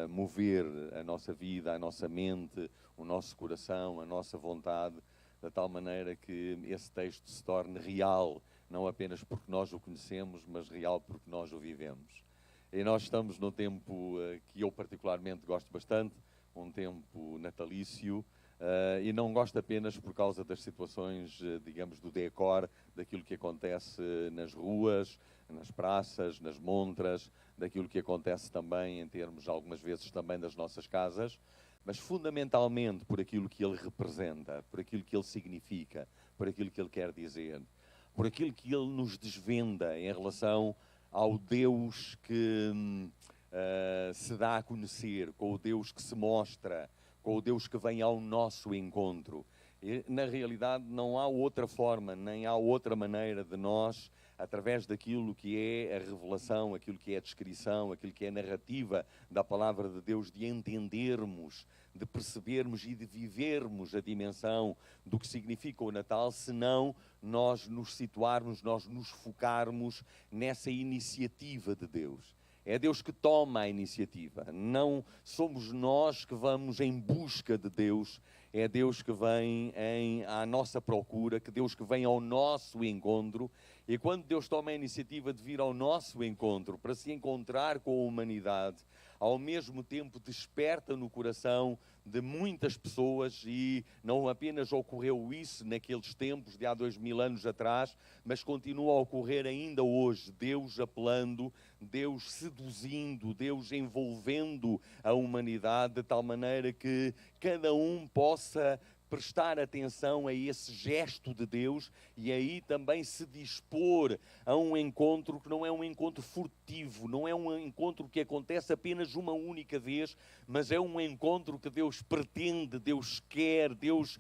mover a nossa vida, a nossa mente, o nosso coração, a nossa vontade, de tal maneira que esse texto se torne real, não apenas porque nós o conhecemos, mas real porque nós o vivemos. E nós estamos num tempo que eu particularmente gosto bastante, um tempo natalício, e não gosto apenas por causa das situações, digamos, do decor, daquilo que acontece nas ruas, nas praças, nas montras, daquilo que acontece também em termos, algumas vezes, também das nossas casas, mas fundamentalmente por aquilo que ele representa, por aquilo que ele significa, por aquilo que ele quer dizer, por aquilo que ele nos desvenda em relação ao Deus que se dá a conhecer, com o Deus que se mostra, com o Deus que vem ao nosso encontro. E, na realidade, não há outra forma, nem há outra maneira de nós, através daquilo que é a revelação, aquilo que é a descrição, aquilo que é a narrativa da palavra de Deus, de entendermos, de percebermos e de vivermos a dimensão do que significa o Natal, senão nós nos situarmos, nós nos focarmos nessa iniciativa de Deus. É Deus que toma a iniciativa, não somos nós que vamos em busca de Deus, é Deus que vem à nossa procura, que Deus que vem ao nosso encontro. E quando Deus toma a iniciativa de vir ao nosso encontro, para se encontrar com a humanidade, ao mesmo tempo desperta no coração de muitas pessoas, e não apenas ocorreu isso naqueles tempos de há 2000 anos atrás, mas continua a ocorrer ainda hoje, Deus apelando, Deus seduzindo, Deus envolvendo a humanidade de tal maneira que cada um possa prestar atenção a esse gesto de Deus e aí também se dispor a um encontro que não é um encontro furtivo, não é um encontro que acontece apenas uma única vez, mas é um encontro que Deus pretende, Deus quer, Deus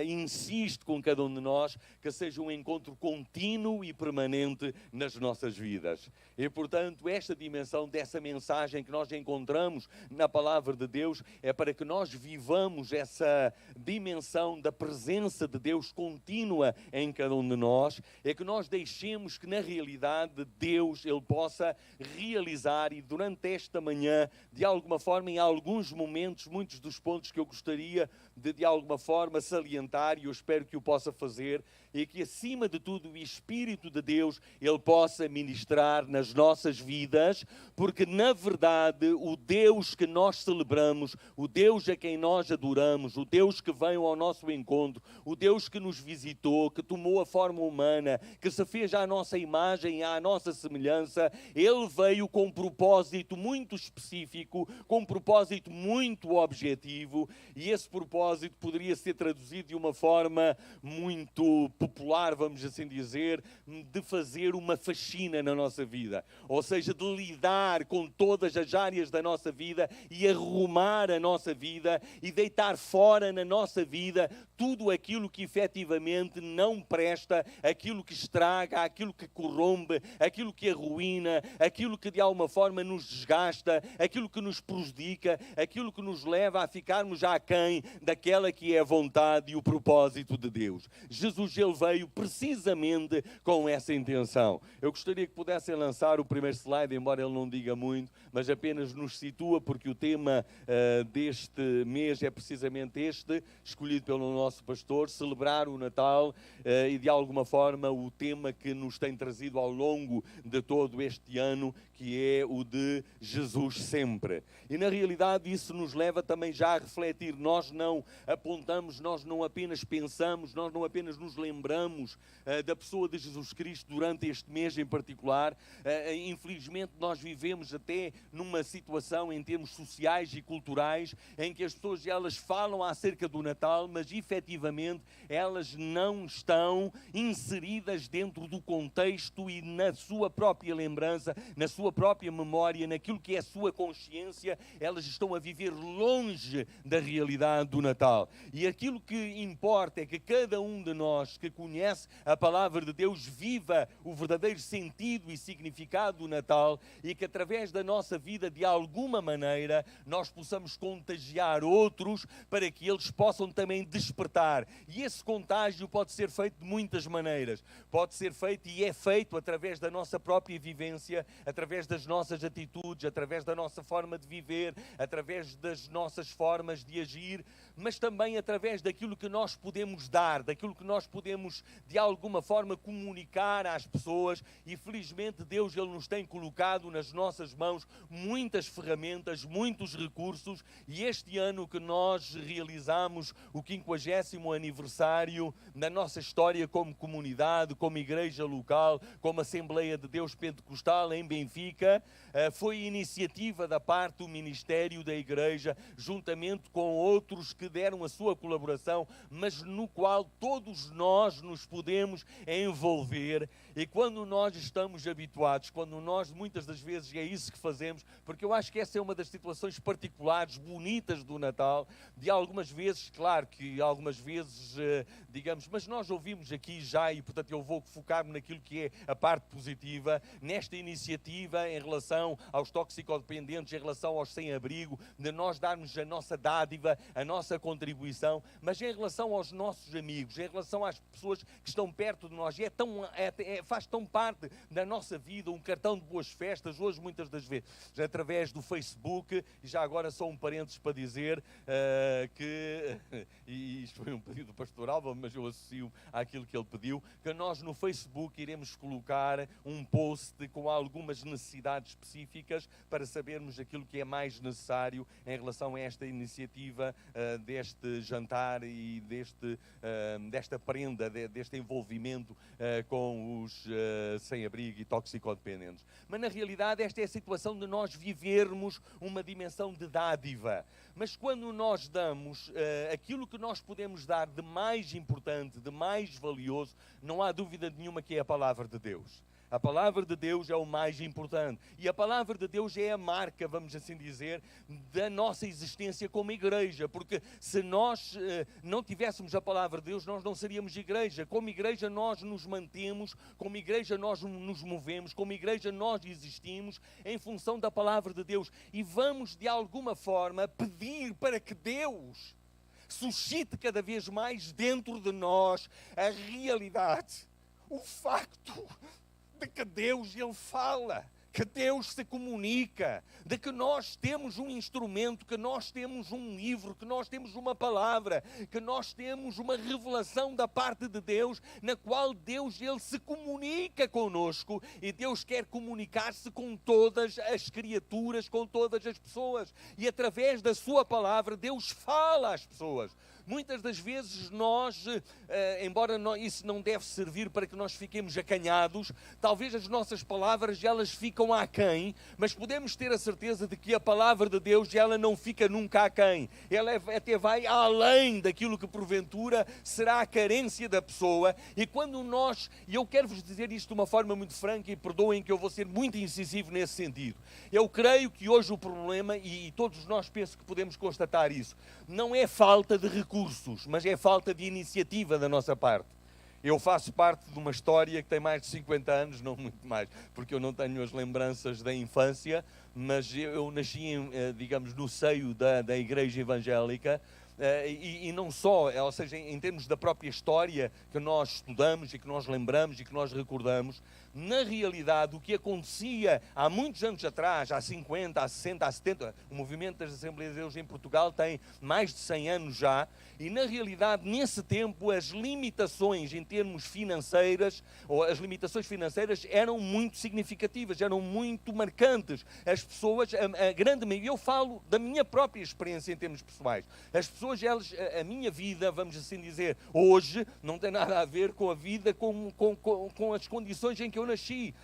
insiste com cada um de nós, que seja um encontro contínuo e permanente nas nossas vidas. E, portanto, esta dimensão dessa mensagem que nós encontramos na palavra de Deus é para que nós vivamos essa dimensão da presença de Deus contínua em cada um de nós, é que nós deixemos que na realidade Deus Ele possa realizar, e durante esta manhã, de alguma forma, em alguns momentos, muitos dos pontos que eu gostaria de alguma forma salientar, e eu espero que o possa fazer, e que acima de tudo o Espírito de Deus Ele possa ministrar nas nossas vidas, porque na verdade o Deus que nós celebramos, o Deus a quem nós adoramos, o Deus que veio ao nosso encontro, o Deus que nos visitou, que tomou a forma humana, que se fez à nossa imagem, à nossa semelhança, Ele veio com um propósito muito específico, com um propósito muito objetivo, e esse propósito poderia ser traduzido de uma forma muito popular, vamos assim dizer, de fazer uma faxina na nossa vida, ou seja, de lidar com todas as áreas da nossa vida e arrumar a nossa vida e deitar fora na nossa vida tudo aquilo que efetivamente não presta, aquilo que estraga, aquilo que corrompe, aquilo que arruína, aquilo que de alguma forma nos desgasta, aquilo que nos prejudica, aquilo que nos leva a ficarmos aquém daquela que é a vontade e o propósito de Deus. Jesus, Ele veio precisamente com essa intenção. Eu gostaria que pudessem lançar o primeiro slide, embora ele não diga muito, mas apenas nos situa, porque o tema deste mês é precisamente este, escolhido pelo nosso pastor, celebrar o Natal, e de alguma forma o tema que nos tem trazido ao longo de todo este ano, que é o de Jesus sempre. E na realidade isso nos leva também já a refletir. Nós não apontamos, nós não apenas pensamos, nós não apenas nos lembramos da pessoa de Jesus Cristo durante este mês em particular. Infelizmente nós vivemos até numa situação em termos sociais e culturais em que as pessoas elas falam acerca do Natal, mas efetivamente elas não estão inseridas dentro do contexto e na sua própria lembrança, na sua própria memória, naquilo que é a sua consciência, elas estão a viver longe da realidade do Natal. E aquilo que importa é que cada um de nós que que conhece a palavra de Deus viva o verdadeiro sentido e significado do Natal e que através da nossa vida, de alguma maneira, nós possamos contagiar outros para que eles possam também despertar. E esse contágio pode ser feito de muitas maneiras. Pode ser feito e é feito através da nossa própria vivência, através das nossas atitudes, através da nossa forma de viver, através das nossas formas de agir, mas também através daquilo que nós podemos dar, daquilo que nós podemos, de alguma forma, comunicar às pessoas. E felizmente Deus, Ele nos tem colocado nas nossas mãos muitas ferramentas, muitos recursos, e este ano que nós realizamos o 50º aniversário da nossa história como comunidade, como igreja local, como Assembleia de Deus Pentecostal em Benfica, foi iniciativa da parte do Ministério da Igreja, juntamente com outros que deram a sua colaboração, mas no qual todos nós nos podemos envolver. E quando nós estamos habituados, quando nós muitas das vezes é isso que fazemos, porque eu acho que essa é uma das situações particulares, bonitas do Natal, de algumas vezes, claro que algumas vezes, digamos, mas nós ouvimos aqui já, e portanto eu vou focar-me naquilo que é a parte positiva, nesta iniciativa em relação aos toxicodependentes, em relação aos sem-abrigo, de nós darmos a nossa dádiva, a nossa contribuição, mas em relação aos nossos amigos, em relação às pessoas que estão perto de nós, faz tão parte da nossa vida, um cartão de boas festas, hoje muitas das vezes, através do Facebook, e já agora só um parênteses para dizer que, e isto foi um pedido pastoral, mas eu associo àquilo que ele pediu, que nós no Facebook iremos colocar um post com algumas necessidades específicas para sabermos aquilo que é mais necessário em relação a esta iniciativa deste jantar e desta prenda, deste envolvimento com os sem-abrigo e toxicodependentes. Mas na realidade esta é a situação de nós vivermos uma dimensão de dádiva. Mas quando nós damos aquilo que nós podemos dar de mais importante, de mais valioso, não há dúvida nenhuma que é a palavra de Deus. A palavra de Deus é o mais importante. E a palavra de Deus é a marca, vamos assim dizer, da nossa existência como igreja. Porque se nós não tivéssemos a palavra de Deus, nós não seríamos igreja. Como igreja nós nos mantemos, como igreja nós nos movemos, como igreja nós existimos em função da palavra de Deus. E vamos, de alguma forma, pedir para que Deus suscite cada vez mais dentro de nós a realidade, o facto de que Deus, Ele fala, que Deus se comunica, de que nós temos um instrumento, que nós temos um livro, que nós temos uma palavra, que nós temos uma revelação da parte de Deus, na qual Deus, Ele se comunica conosco, e Deus quer comunicar-se com todas as criaturas, com todas as pessoas, e através da sua palavra Deus fala às pessoas. Muitas das vezes nós, embora isso não deve servir para que nós fiquemos acanhados, talvez as nossas palavras elas ficam aquém, mas podemos ter a certeza de que a palavra de Deus ela não fica nunca aquém. Ela até vai além daquilo que porventura será a carência da pessoa. E quando nós, e eu quero-vos dizer isto de uma forma muito franca, e perdoem que eu vou ser muito incisivo nesse sentido, eu creio que hoje o problema, e todos nós penso que podemos constatar isso, não é falta de recursos, mas é falta de iniciativa da nossa parte. Eu faço parte de uma história que tem mais de 50 anos, não muito mais, porque eu não tenho as lembranças da infância, mas eu nasci, digamos, no seio da igreja evangélica, e não só, ou seja, em termos da própria história que nós estudamos e que nós lembramos e que nós recordamos, na realidade o que acontecia há muitos anos atrás, há 50, há 60, há 70, o movimento das Assembleias de Deus em Portugal tem mais de 100 anos já, e na realidade nesse tempo as limitações em termos financeiras, ou as limitações financeiras eram muito significativas, eram muito marcantes. As pessoas, a grande maioria, eu falo da minha própria experiência em termos pessoais, as pessoas, a minha vida, vamos assim dizer, hoje, não tem nada a ver com a vida, com as condições em que eu nasci.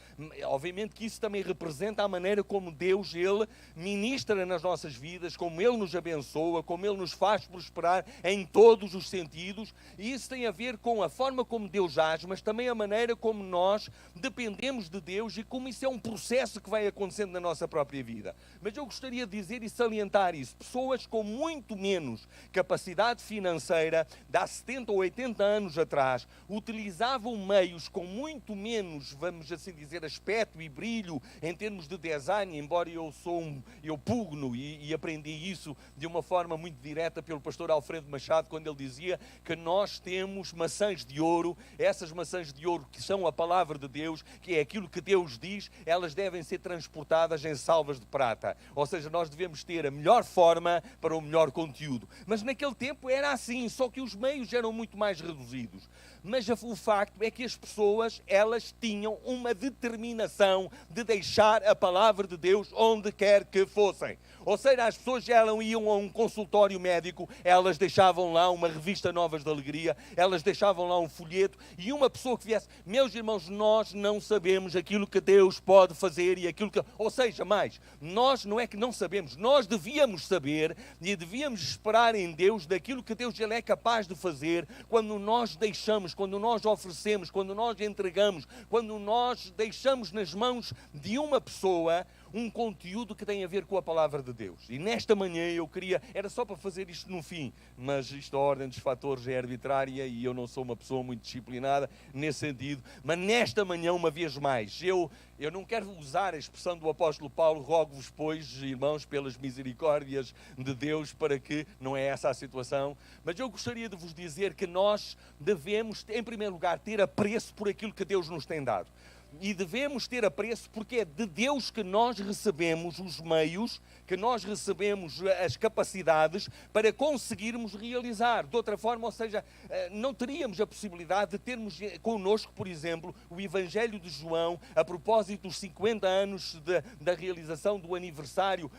Obviamente que isso também representa a maneira como Deus, Ele ministra nas nossas vidas, como Ele nos abençoa, como Ele nos faz prosperar em todos os sentidos, e isso tem a ver com a forma como Deus age, mas também a maneira como nós dependemos de Deus e como isso é um processo que vai acontecendo na nossa própria vida. Mas eu gostaria de dizer e salientar isso. Pessoas com muito menos capacidade financeira, de há 70 ou 80 anos atrás, utilizavam meios com muito menos, vamos assim dizer, aspecto e brilho em termos de design, embora eu pugno e aprendi isso de uma forma muito direta pelo pastor Alfredo Machado, quando ele dizia que nós temos maçãs de ouro, essas maçãs de ouro que são a palavra de Deus, que é aquilo que Deus diz, elas devem ser transportadas em salvas de prata. Ou seja, nós devemos ter a melhor forma para o melhor conteúdo. Mas naquele tempo era assim, só que os meios eram muito mais reduzidos. Mas o facto é que as pessoas, elas tinham uma determinação de deixar a palavra de Deus onde quer que fossem. Ou seja, as pessoas iam a um consultório médico, elas deixavam lá uma revista Novas de Alegria, elas deixavam lá um folheto, e uma pessoa que viesse, meus irmãos, nós não sabemos aquilo que Deus pode fazer e aquilo que... Ou seja, mais, nós não é que não sabemos, nós devíamos saber e devíamos esperar em Deus daquilo que Deus Ele é capaz de fazer quando nós deixamos, quando nós oferecemos, quando nós entregamos, quando nós deixamos nas mãos de uma pessoa um conteúdo que tem a ver com a palavra de Deus. E nesta manhã eu queria, era só para fazer isto no fim, mas isto a ordem dos fatores é arbitrária e eu não sou uma pessoa muito disciplinada nesse sentido, mas nesta manhã, uma vez mais, eu não quero usar a expressão do apóstolo Paulo, rogo-vos, pois, irmãos, pelas misericórdias de Deus, para que, não é essa a situação, mas eu gostaria de vos dizer que nós devemos, em primeiro lugar, ter apreço por aquilo que Deus nos tem dado. E devemos ter apreço porque é de Deus que nós recebemos os meios, que nós recebemos as capacidades para conseguirmos realizar. De outra forma, ou seja, não teríamos a possibilidade de termos connosco, por exemplo, o Evangelho de João, a propósito dos 50 anos da realização do aniversário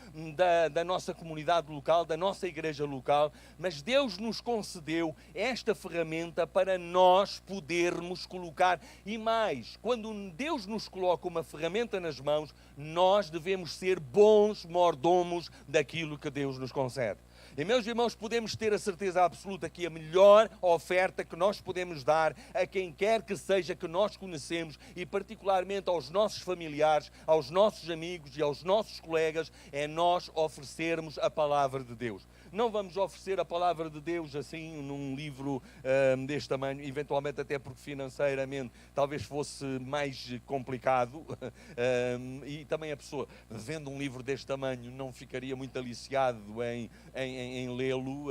da nossa comunidade local, da nossa igreja local, mas Deus nos concedeu esta ferramenta para nós podermos colocar, e mais, quando Deus nos coloca uma ferramenta nas mãos, nós devemos ser bons mordomos daquilo que Deus nos concede. E, meus irmãos, podemos ter a certeza absoluta que a melhor oferta que nós podemos dar a quem quer que seja que nós conhecemos, e particularmente aos nossos familiares, aos nossos amigos e aos nossos colegas, é nós oferecermos a palavra de Deus. Não vamos oferecer a palavra de Deus assim num livro deste tamanho, eventualmente até porque financeiramente talvez fosse mais complicado, e também a pessoa vendo um livro deste tamanho não ficaria muito aliciado em lê-lo,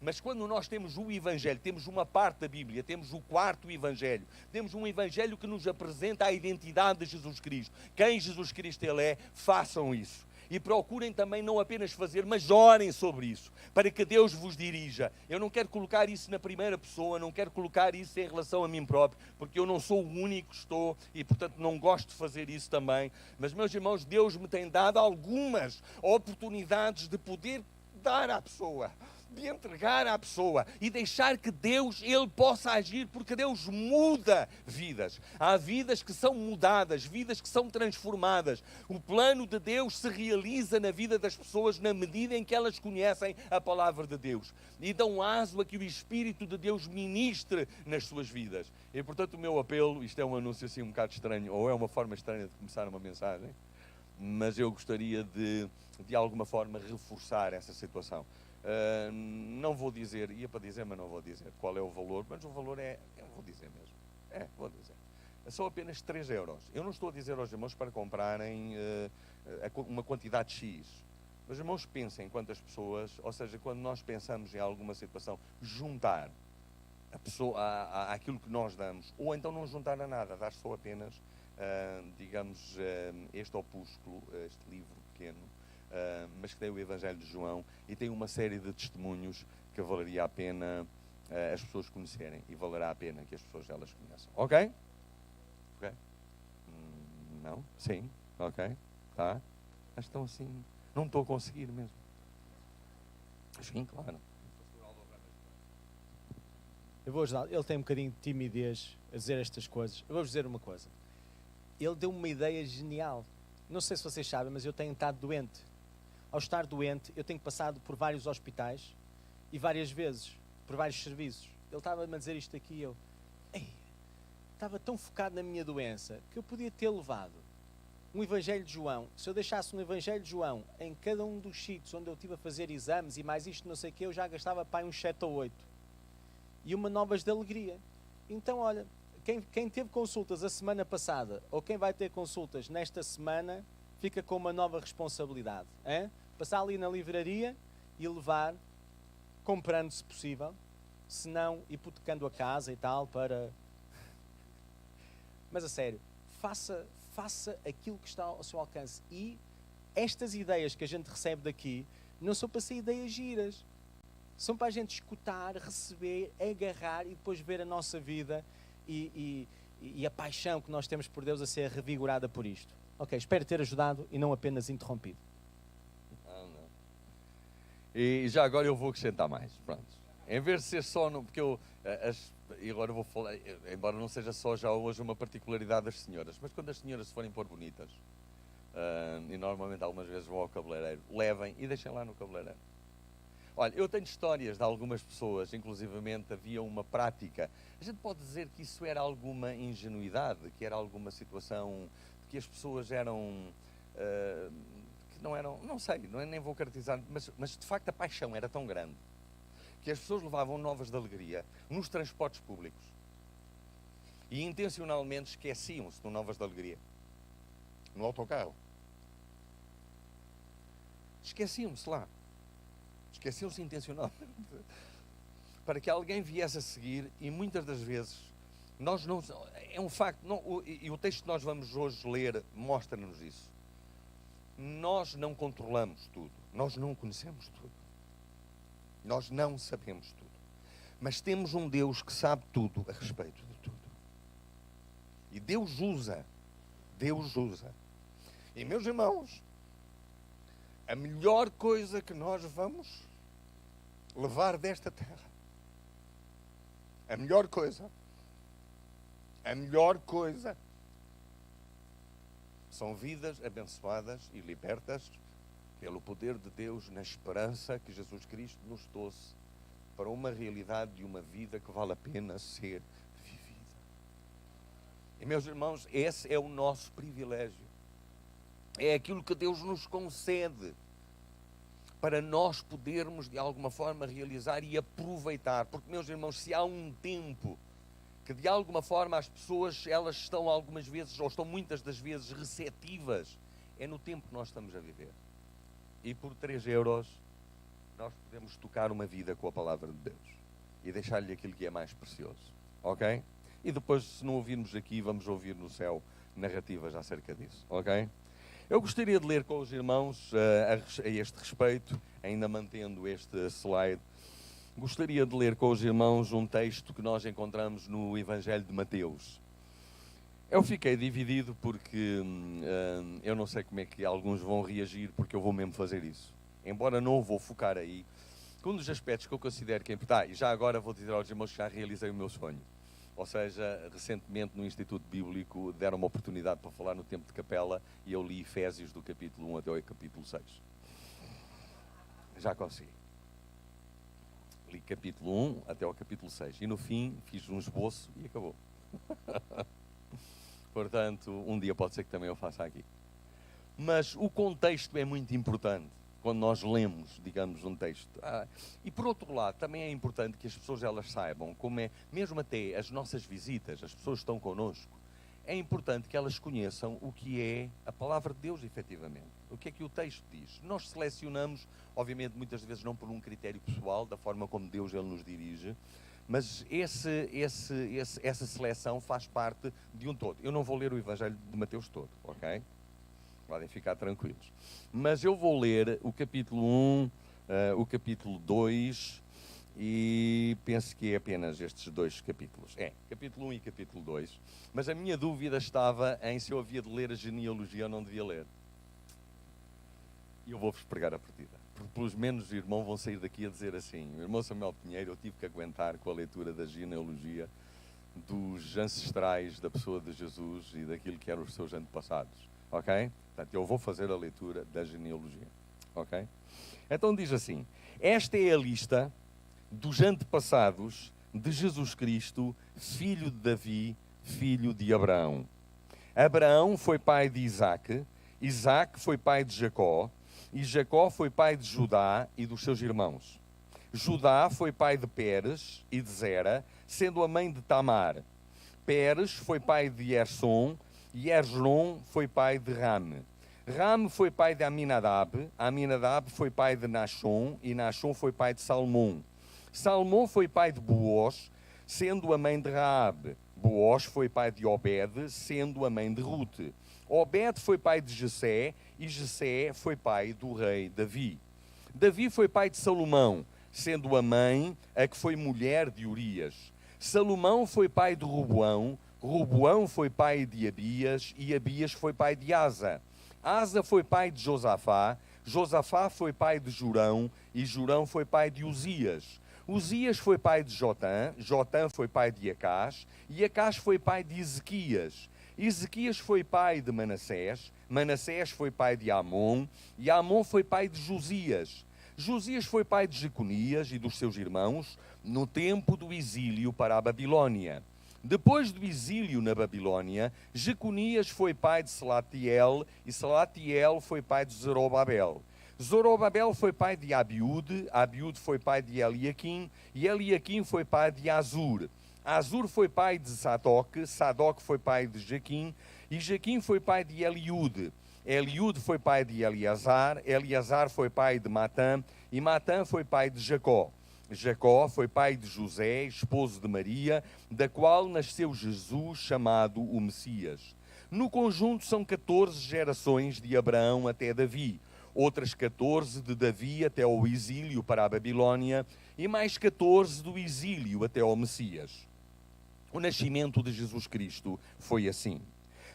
mas quando nós temos o Evangelho, temos uma parte da Bíblia, temos o quarto Evangelho, temos um Evangelho que nos apresenta a identidade de Jesus Cristo, quem Jesus Cristo Ele é, façam isso. E procurem também não apenas fazer, mas orem sobre isso, para que Deus vos dirija. Eu não quero colocar isso na primeira pessoa, não quero colocar isso em relação a mim próprio, porque eu não sou o único que estou e, portanto, não gosto de fazer isso também. Mas, meus irmãos, Deus me tem dado algumas oportunidades de poder dar à pessoa, de entregar à pessoa e deixar que Deus, Ele possa agir, porque Deus muda vidas. Há vidas que são mudadas, vidas que são transformadas. O plano de Deus se realiza na vida das pessoas na medida em que elas conhecem a palavra de Deus e dão aso a que o Espírito de Deus ministre nas suas vidas. E, portanto, o meu apelo, isto é um anúncio assim um bocado estranho, ou é uma forma estranha de começar uma mensagem, mas eu gostaria de alguma forma reforçar essa situação. Não vou dizer, ia para dizer, mas não vou dizer qual é o valor, mas o valor eu vou dizer mesmo, vou dizer. São apenas 3 euros. Eu não estou a dizer aos irmãos para comprarem uma quantidade X. Mas, irmãos, pensem quantas pessoas, ou seja, quando nós pensamos em alguma situação, juntar a pessoa àquilo que nós damos, ou então não juntar a nada, dar só apenas, digamos, este opúsculo, este livro pequeno, mas que tem o Evangelho de João e tem uma série de testemunhos que valeria a pena as pessoas conhecerem e valerá a pena que as pessoas elas conheçam. Ok? Ok? Não? Sim? Ok? Tá? Mas estão assim, não estou a conseguir mesmo. Sim, claro. Eu vou ajudar. Ele tem um bocadinho de timidez a dizer estas coisas. Eu vou-vos dizer uma coisa. ele deu-me uma ideia genial. Não sei se vocês sabem, mas eu tenho estado doente. Ao estar doente, eu tenho passado por vários hospitais e várias vezes, por vários serviços. Ele estava-me a dizer isto aqui e eu... estava tão focado na minha doença que eu podia ter levado um Evangelho de João. Se eu deixasse um Evangelho de João em cada um dos sítios onde eu estive a fazer exames e mais isto não sei o que, eu já gastava para aí uns 7 ou 8. E uma Novas de Alegria. Então, olha, quem teve consultas a semana passada ou quem vai ter consultas nesta semana, fica com uma nova responsabilidade. Hein? Passar ali na livraria e levar, comprando se possível, se não hipotecando a casa e tal para... Mas a sério, faça aquilo que está ao seu alcance. E estas ideias que a gente recebe daqui não são para ser ideias giras. São para a gente escutar, receber, agarrar e depois ver a nossa vida e a paixão que nós temos por Deus a ser revigorada por isto. Ok, espero ter ajudado e não apenas interrompido. Não. E já agora eu vou acrescentar mais. Pronto. Em vez de ser só... porque eu... e agora eu vou falar, embora não seja só já hoje uma particularidade das senhoras, mas quando as senhoras se forem pôr bonitas, e normalmente algumas vezes vão ao cabeleireiro, levem e deixem lá no cabeleireiro. Olha, eu tenho histórias de algumas pessoas, inclusivamente havia uma prática, a gente pode dizer que isso era alguma ingenuidade, que era alguma situação, que as pessoas eram, que não eram, não sei, nem vou caracterizar, mas de facto a paixão era tão grande, que as pessoas levavam Novas de Alegria nos transportes públicos e intencionalmente esqueciam-se do Novas de Alegria no autocarro. Esqueciam-se lá. Esqueciam-se intencionalmente para que alguém viesse a seguir e muitas das vezes nós não... É um facto, e o texto que nós vamos hoje ler mostra-nos isso. Nós não controlamos tudo. Nós não conhecemos tudo. Nós não sabemos tudo. Mas temos um Deus que sabe tudo a respeito de tudo. E Deus usa. E meus irmãos, a melhor coisa que nós vamos levar desta terra, a melhor coisa, são vidas abençoadas e libertas pelo poder de Deus, na esperança que Jesus Cristo nos trouxe para uma realidade de uma vida que vale a pena ser vivida. E meus irmãos, esse é o nosso privilégio. É aquilo que Deus nos concede para nós podermos de alguma forma realizar e aproveitar. Porque, meus irmãos, se há um tempo que de alguma forma as pessoas, elas estão algumas vezes, ou estão muitas das vezes receptivas, é no tempo que nós estamos a viver. E por 3 euros nós podemos tocar uma vida com a palavra de Deus e deixar-lhe aquilo que é mais precioso, ok? E depois, se não ouvirmos aqui, vamos ouvir no céu narrativas acerca disso, ok? Eu gostaria de ler com os irmãos a este respeito, ainda mantendo este slide, gostaria de ler com os irmãos um texto que nós encontramos no Evangelho de Mateus. Eu fiquei dividido porque eu não sei como é que alguns vão reagir, porque eu vou mesmo fazer isso. Embora não vou focar aí, que um dos aspectos que eu considero que é importante, e já agora vou dizer aos irmãos que já realizei o meu sonho. Ou seja, recentemente no Instituto Bíblico deram uma oportunidade para falar no tempo de capela e eu li Efésios do capítulo 1 até o capítulo 6. Já consegui. Li capítulo 1 até ao capítulo 6 e no fim fiz um esboço e acabou. Portanto, um dia pode ser que também eu faça aqui. Mas o contexto é muito importante quando nós lemos, digamos, um texto. E por outro lado, também é importante que as pessoas elas saibam como é, mesmo até as nossas visitas, as pessoas que estão connosco, é importante que elas conheçam o que é a palavra de Deus, efetivamente. O que é que o texto diz. Nós selecionamos, obviamente, muitas vezes não por um critério pessoal, da forma como Deus ele nos dirige, mas essa seleção faz parte de um todo. Eu não vou ler o Evangelho de Mateus todo, ok? Podem ficar tranquilos. Mas eu vou ler o capítulo 1, o capítulo 2 e penso que é apenas estes 2 capítulos. Capítulo 1 e capítulo 2. Mas a minha dúvida estava em se eu havia de ler a genealogia ou não devia ler. E eu vou-vos pregar a partida. Porque pelos menos os irmãos vão sair daqui a dizer assim: o irmão Samuel Pinheiro, eu tive que aguentar com a leitura da genealogia dos ancestrais da pessoa de Jesus e daquilo que eram os seus antepassados, ok? Portanto, eu vou fazer a leitura da genealogia, ok? Então diz assim: esta é a lista dos antepassados de Jesus Cristo, filho de Davi, filho de Abraão. Abraão foi pai de Isaque, Isaque foi pai de Jacó, e Jacó foi pai de Judá e dos seus irmãos. Judá foi pai de Pérez e de Zera, sendo a mãe de Tamar. Pérez foi pai de Erson, e Esrom foi pai de Rame. Rame foi pai de Aminadab, Aminadab foi pai de Nachon, e Nachon foi pai de Salmão. Salmão foi pai de Boaz, sendo a mãe de Raabe. Boaz foi pai de Obed, sendo a mãe de Rute. Obed foi pai de Jessé, e Jessé foi pai do rei Davi. Davi foi pai de Salomão, sendo a mãe a que foi mulher de Urias. Salomão foi pai de Roboão, Roboão foi pai de Abias, e Abias foi pai de Asa. Asa foi pai de Josafá, Josafá foi pai de Jurão, e Jurão foi pai de Uzias. Uzias foi pai de Jotã, Jotã foi pai de Acás, e Acás foi pai de Ezequias. Ezequias foi pai de Manassés, Manassés foi pai de Amon, e Amon foi pai de Josias. Josias foi pai de Jeconias e dos seus irmãos, no tempo do exílio para a Babilônia. Depois do exílio na Babilônia, Jeconias foi pai de Salatiel, e Salatiel foi pai de Zorobabel. Zorobabel foi pai de Abiúde, Abiúde foi pai de Eliaquim, e Eliaquim foi pai de Azur. Azur foi pai de Sadoc, Sadoc foi pai de Jaquim, e Jaquim foi pai de Eliúde. Eliúde foi pai de Eleazar, Eleazar foi pai de Matã, e Matã foi pai de Jacó. Jacó foi pai de José, esposo de Maria, da qual nasceu Jesus, chamado o Messias. No conjunto são 14 gerações de Abraão até Davi, outras 14 de Davi até ao exílio para a Babilônia, e mais 14 do exílio até ao Messias. O nascimento de Jesus Cristo foi assim.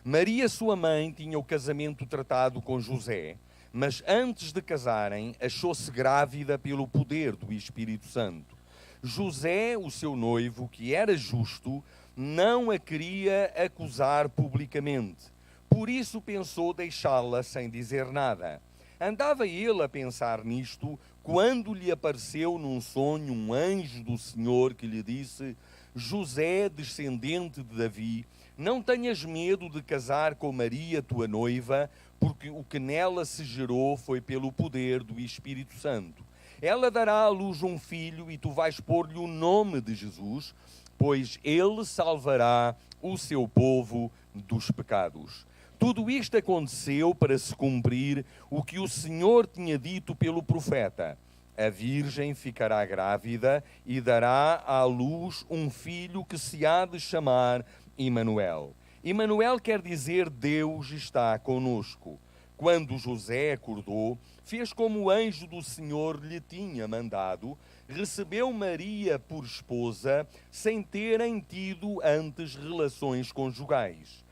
Maria, sua mãe, tinha o casamento tratado com José, mas antes de casarem, achou-se grávida pelo poder do Espírito Santo. José, o seu noivo, que era justo, não a queria acusar publicamente. Por isso pensou deixá-la sem dizer nada. Andava ele a pensar nisto, quando lhe apareceu num sonho um anjo do Senhor que lhe disse: José, descendente de Davi, não tenhas medo de casar com Maria, tua noiva, porque o que nela se gerou foi pelo poder do Espírito Santo. Ela dará à luz um filho, e tu vais pôr-lhe o nome de Jesus, pois ele salvará o seu povo dos pecados. Tudo isto aconteceu para se cumprir o que o Senhor tinha dito pelo profeta: a virgem ficará grávida e dará à luz um filho que se há de chamar Emanuel. Emanuel quer dizer Deus está conosco. Quando José acordou, fez como o anjo do Senhor lhe tinha mandado, recebeu Maria por esposa, sem terem tido antes relações conjugais.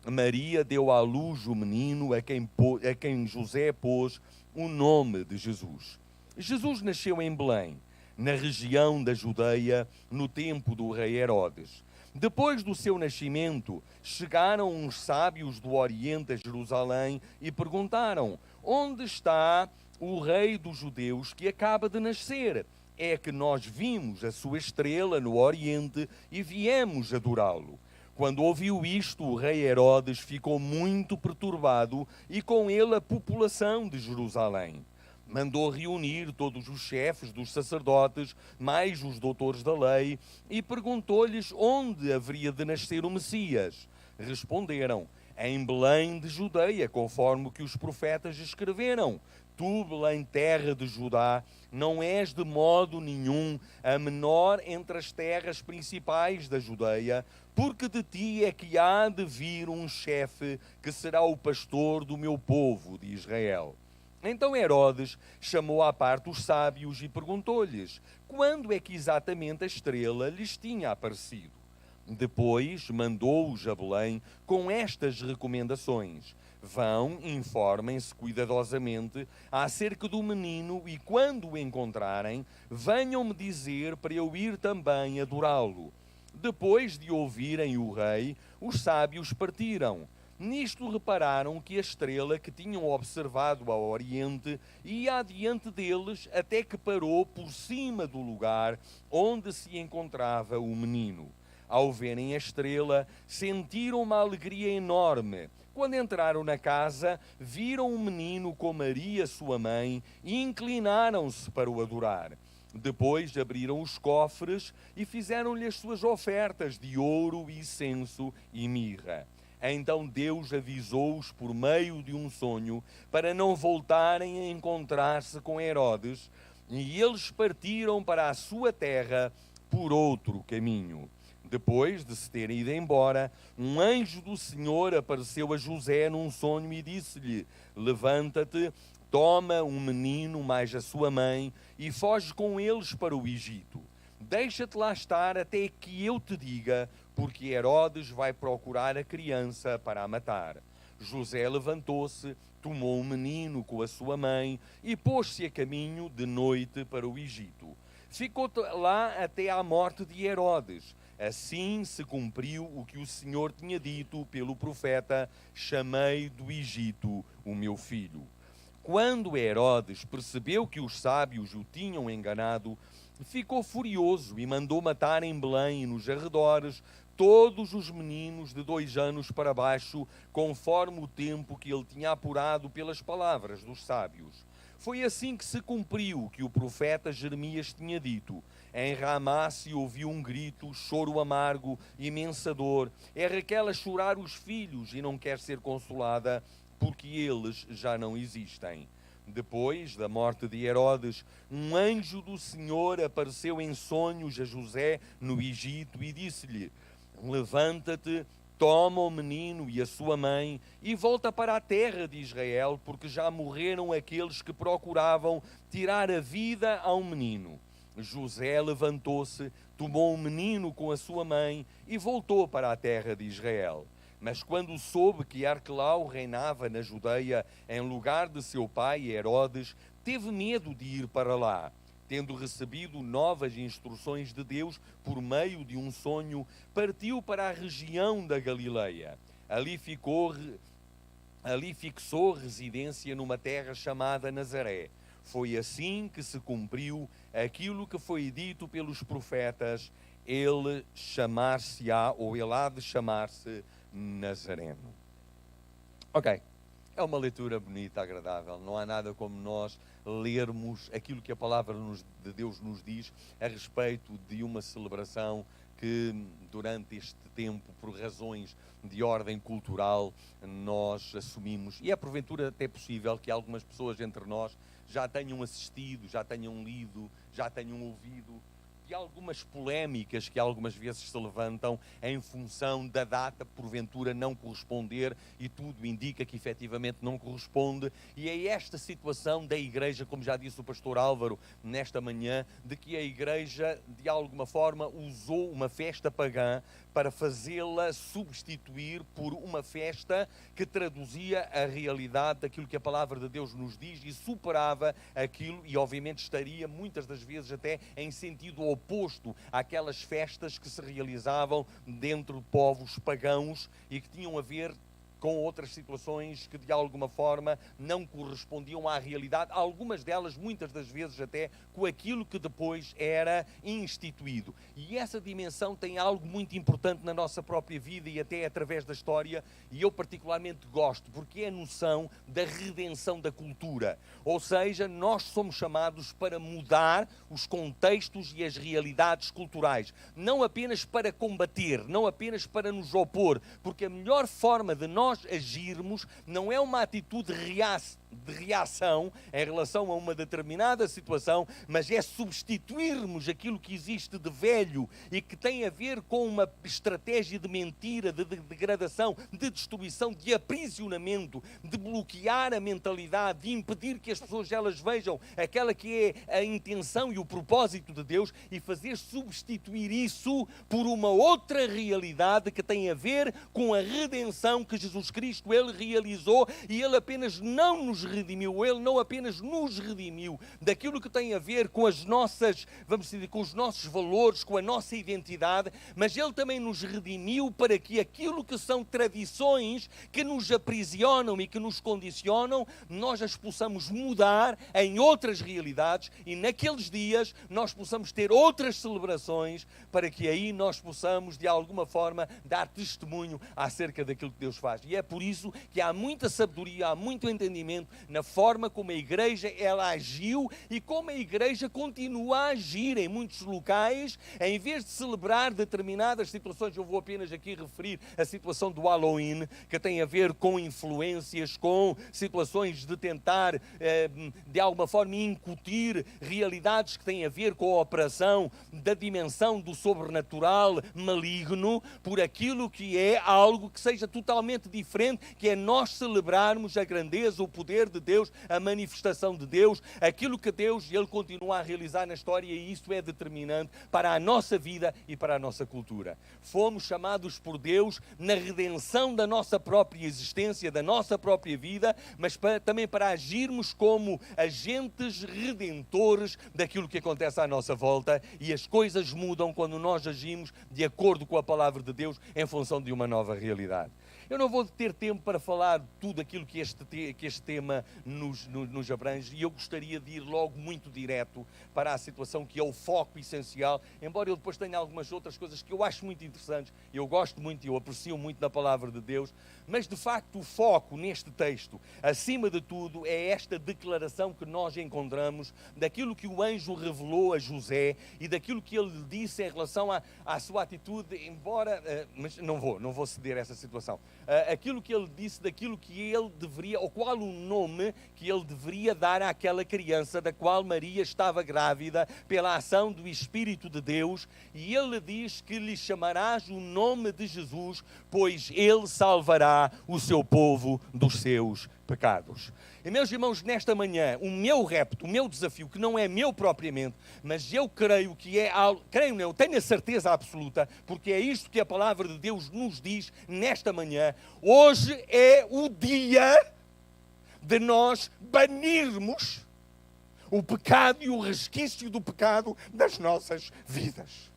Maria deu à luz o menino a quem José pôs o nome de Jesus. Jesus nasceu em Belém, na região da Judeia, no tempo do rei Herodes. Depois do seu nascimento, chegaram uns sábios do Oriente a Jerusalém e perguntaram: onde está o rei dos judeus que acaba de nascer? É que nós vimos a sua estrela no Oriente e viemos adorá-lo. Quando ouviu isto, o rei Herodes ficou muito perturbado, e com ele a população de Jerusalém. Mandou reunir todos os chefes dos sacerdotes, mais os doutores da lei, e perguntou-lhes onde haveria de nascer o Messias. Responderam: em Belém de Judeia, conforme o que os profetas escreveram. Tu, Belém, terra de Judá, não és de modo nenhum a menor entre as terras principais da Judeia, porque de ti é que há de vir um chefe que será o pastor do meu povo de Israel. Então Herodes chamou à parte os sábios e perguntou-lhes quando é que exatamente a estrela lhes tinha aparecido. Depois mandou-os a Belém com estas recomendações: vão, informem-se cuidadosamente acerca do menino, e quando o encontrarem, venham-me dizer para eu ir também adorá-lo. Depois de ouvirem o rei, os sábios partiram. Nisto repararam que a estrela que tinham observado ao oriente ia adiante deles até que parou por cima do lugar onde se encontrava o menino. Ao verem a estrela, sentiram uma alegria enorme. Quando entraram na casa, viram o menino com Maria, sua mãe, e inclinaram-se para o adorar. Depois abriram os cofres e fizeram-lhe as suas ofertas de ouro, incenso e mirra. Então Deus avisou-os por meio de um sonho para não voltarem a encontrar-se com Herodes, e eles partiram para a sua terra por outro caminho. Depois de se terem ido embora, um anjo do Senhor apareceu a José num sonho e disse-lhe: levanta-te, toma um menino mais a sua mãe e foge com eles para o Egito. Deixa-te lá estar até que eu te diga, porque Herodes vai procurar a criança para a matar. José levantou-se, tomou o menino com a sua mãe e pôs-se a caminho de noite para o Egito. Ficou lá até à morte de Herodes. Assim se cumpriu o que o Senhor tinha dito pelo profeta: chamei do Egito o meu filho. Quando Herodes percebeu que os sábios o tinham enganado, ficou furioso e mandou matar em Belém e nos arredores todos os meninos de 2 anos para baixo, conforme o tempo que ele tinha apurado pelas palavras dos sábios. Foi assim que se cumpriu o que o profeta Jeremias tinha dito. Em Ramá se ouviu um grito, choro amargo, imensa dor. É Raquel a chorar os filhos e não quer ser consolada, porque eles já não existem. Depois da morte de Herodes, um anjo do Senhor apareceu em sonhos a José no Egito e disse-lhe: levanta-te, toma o menino e a sua mãe e volta para a terra de Israel, porque já morreram aqueles que procuravam tirar a vida ao menino. José levantou-se, tomou o menino com a sua mãe e voltou para a terra de Israel. Mas quando soube que Arquelau reinava na Judeia em lugar de seu pai Herodes, teve medo de ir para lá. Tendo recebido novas instruções de Deus por meio de um sonho, partiu para a região da Galileia. Ali fixou residência numa terra chamada Nazaré. Foi assim que se cumpriu aquilo que foi dito pelos profetas: ele chamar-se-á, ou ele há de chamar-se Nazareno. Ok, é uma leitura bonita, agradável. Não há nada como nós lermos aquilo que a palavra de Deus nos diz a respeito de uma celebração que durante este tempo, por razões de ordem cultural, nós assumimos. E é porventura até possível que algumas pessoas entre nós já tenham assistido, já tenham lido, já tenham ouvido de algumas polémicas que algumas vezes se levantam em função da data porventura não corresponder, e tudo indica que efetivamente não corresponde, e é esta situação da Igreja, como já disse o pastor Álvaro nesta manhã, de que a Igreja de alguma forma usou uma festa pagã para fazê-la substituir por uma festa que traduzia a realidade daquilo que a palavra de Deus nos diz e superava aquilo, e obviamente estaria muitas das vezes até em sentido oposto àquelas festas que se realizavam dentro de povos pagãos e que tinham a ver com outras situações que de alguma forma não correspondiam à realidade, algumas delas muitas das vezes até com aquilo que depois era instituído. E essa dimensão tem algo muito importante na nossa própria vida e até através da história, e eu particularmente gosto, porque é a noção da redenção da cultura. Ou seja, nós somos chamados para mudar os contextos e as realidades culturais, não apenas para combater, não apenas para nos opor, porque a melhor forma de nós agirmos não é uma atitude de reação em relação a uma determinada situação, mas é substituirmos aquilo que existe de velho e que tem a ver com uma estratégia de mentira, de degradação, de destruição, de aprisionamento, de bloquear a mentalidade, de impedir que as pessoas elas vejam aquela que é a intenção e o propósito de Deus, e fazer substituir isso por uma outra realidade que tem a ver com a redenção que Jesus Jesus Cristo, Ele realizou, e Ele apenas não nos redimiu, Ele não apenas nos redimiu daquilo que tem a ver com as nossas, vamos dizer, com os nossos valores, com a nossa identidade, mas Ele também nos redimiu para que aquilo que são tradições que nos aprisionam e que nos condicionam, nós as possamos mudar em outras realidades e naqueles dias nós possamos ter outras celebrações para que aí nós possamos de alguma forma dar testemunho acerca daquilo que Deus faz. E é por isso que há muita sabedoria, há muito entendimento na forma como a igreja ela agiu e como a igreja continua a agir em muitos locais. Em vez de celebrar determinadas situações, eu vou apenas aqui referir a situação do Halloween, que tem a ver com influências, com situações de tentar de alguma forma incutir realidades que têm a ver com a operação da dimensão do sobrenatural maligno por aquilo que é algo que seja totalmente diferente, que é nós celebrarmos a grandeza, o poder de Deus, a manifestação de Deus, aquilo que Deus Ele continua a realizar na história, e isso é determinante para a nossa vida e para a nossa cultura. Fomos chamados por Deus na redenção da nossa própria existência, da nossa própria vida, mas também para agirmos como agentes redentores daquilo que acontece à nossa volta, e as coisas mudam quando nós agimos de acordo com a palavra de Deus em função de uma nova realidade. Eu não vou ter tempo para falar tudo aquilo que este tema nos abrange, e eu gostaria de ir logo muito direto para a situação que é o foco essencial, embora eu depois tenha algumas outras coisas que eu acho muito interessantes, eu gosto muito e eu aprecio muito da palavra de Deus, mas de facto o foco neste texto, acima de tudo, é esta declaração que nós encontramos daquilo que o anjo revelou a José e daquilo que ele lhe disse em relação à sua atitude, embora, mas não vou ceder a essa situação. Aquilo que ele disse daquilo que ele deveria, ou qual o nome que ele deveria dar àquela criança da qual Maria estava grávida pela ação do Espírito de Deus, e ele diz que lhe chamarás o nome de Jesus, pois ele salvará o seu povo dos seus pecados. E meus irmãos, nesta manhã, o meu repto, o meu desafio, que não é meu propriamente, mas eu creio que é algo, eu tenho a certeza absoluta, porque é isto que a palavra de Deus nos diz nesta manhã. Hoje é o dia de nós banirmos o pecado e o resquício do pecado das nossas vidas.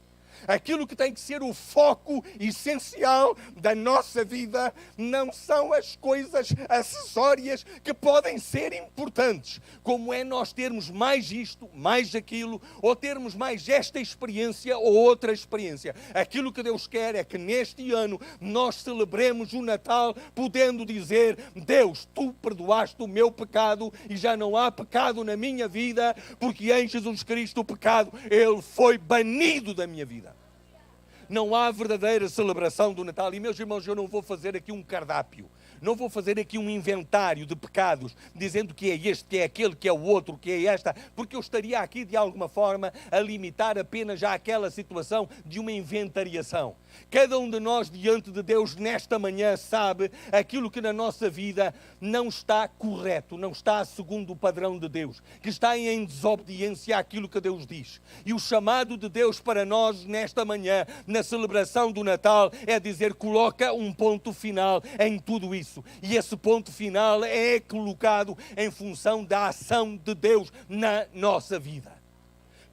Aquilo que tem que ser o foco essencial da nossa vida não são as coisas acessórias que podem ser importantes, como é nós termos mais isto, mais aquilo, ou termos mais esta experiência ou outra experiência. Aquilo que Deus quer é que neste ano nós celebremos o Natal podendo dizer: Deus, Tu perdoaste o meu pecado e já não há pecado na minha vida, porque em Jesus Cristo o pecado, Ele foi banido da minha vida. Não há verdadeira celebração do Natal. E, meus irmãos, eu não vou fazer aqui um cardápio, não vou fazer aqui um inventário de pecados, dizendo que é este, que é aquele, que é o outro, que é esta, porque eu estaria aqui, de alguma forma, a limitar apenas já aquela situação de uma inventariação. Cada um de nós, diante de Deus, nesta manhã, sabe aquilo que na nossa vida não está correto, não está segundo o padrão de Deus, que está em desobediência àquilo que Deus diz. E o chamado de Deus para nós, nesta manhã, na celebração do Natal, é dizer: coloca um ponto final em tudo isso. E esse ponto final é colocado em função da ação de Deus na nossa vida.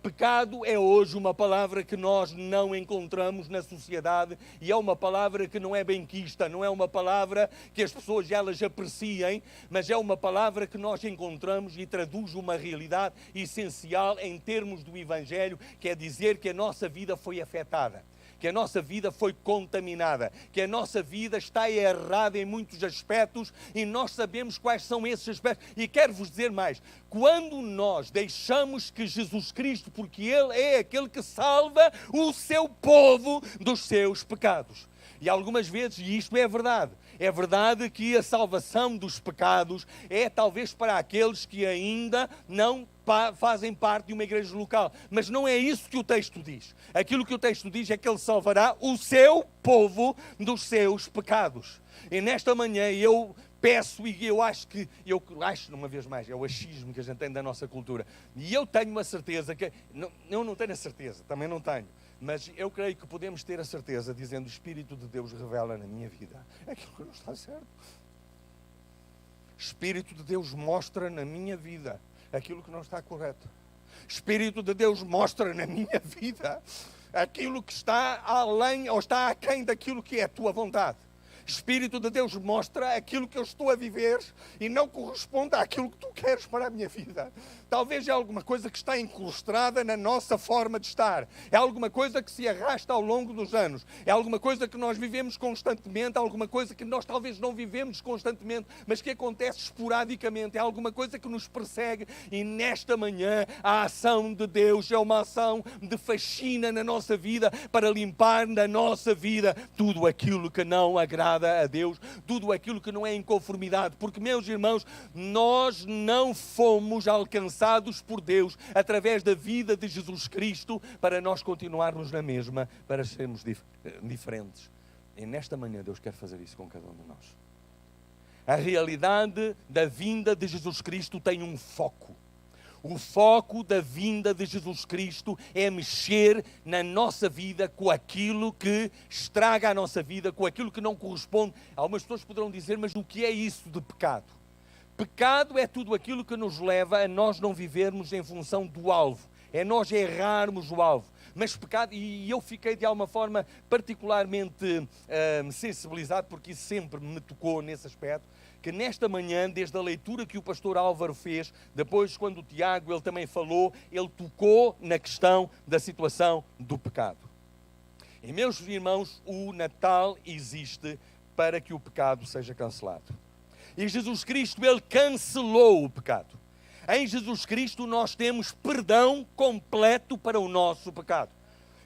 Pecado é hoje uma palavra que nós não encontramos na sociedade, e é uma palavra que não é benquista, não é uma palavra que as pessoas elas apreciem, mas é uma palavra que nós encontramos e traduz uma realidade essencial em termos do Evangelho, que é dizer que a nossa vida foi afetada, que a nossa vida foi contaminada, que a nossa vida está errada em muitos aspectos, e nós sabemos quais são esses aspectos. E quero-vos dizer mais: quando nós deixamos que Jesus Cristo, porque Ele é aquele que salva o seu povo dos seus pecados. E algumas vezes, e isto é verdade que a salvação dos pecados é talvez para aqueles que ainda não fazem parte de uma igreja local. Mas não é isso que o texto diz. Aquilo que o texto diz é que Ele salvará o seu povo dos seus pecados. E nesta manhã eu peço, e eu acho, uma vez mais, é o achismo que a gente tem da nossa cultura. E eu tenho uma certeza que... eu não tenho a certeza, também não tenho. Mas eu creio que podemos ter a certeza, dizendo: o Espírito de Deus revela na minha vida aquilo que não está certo. Espírito de Deus mostra na minha vida aquilo que não está correto. Espírito de Deus mostra na minha vida aquilo que está além ou está aquém daquilo que é a tua vontade. Espírito de Deus mostra aquilo que eu estou a viver e não corresponde àquilo que tu queres para a minha vida. Talvez é alguma coisa que está incrustada na nossa forma de estar. É alguma coisa que se arrasta ao longo dos anos. É alguma coisa que nós vivemos constantemente, alguma coisa que nós talvez não vivemos constantemente, mas que acontece esporadicamente. É alguma coisa que nos persegue e nesta manhã a ação de Deus é uma ação de faxina na nossa vida para limpar na nossa vida tudo aquilo que não agrada a Deus, tudo aquilo que não é em conformidade, porque, meus irmãos, nós não fomos alcançados por Deus através da vida de Jesus Cristo para nós continuarmos na mesma, para sermos diferentes. E nesta manhã Deus quer fazer isso com cada um de nós. A realidade da vinda de Jesus Cristo tem um foco. O foco da vinda de Jesus Cristo é mexer na nossa vida com aquilo que estraga a nossa vida, com aquilo que não corresponde. Algumas pessoas poderão dizer: mas o que é isso de pecado? Pecado é tudo aquilo que nos leva a nós não vivermos em função do alvo. É nós errarmos o alvo. Mas pecado, e eu fiquei de alguma forma particularmente sensibilizado, porque isso sempre me tocou nesse aspecto, que nesta manhã, desde a leitura que o pastor Álvaro fez, depois quando o Tiago ele também falou, ele tocou na questão da situação do pecado. E, meus irmãos, o Natal existe para que o pecado seja cancelado. E Jesus Cristo, ele cancelou o pecado. Em Jesus Cristo nós temos perdão completo para o nosso pecado.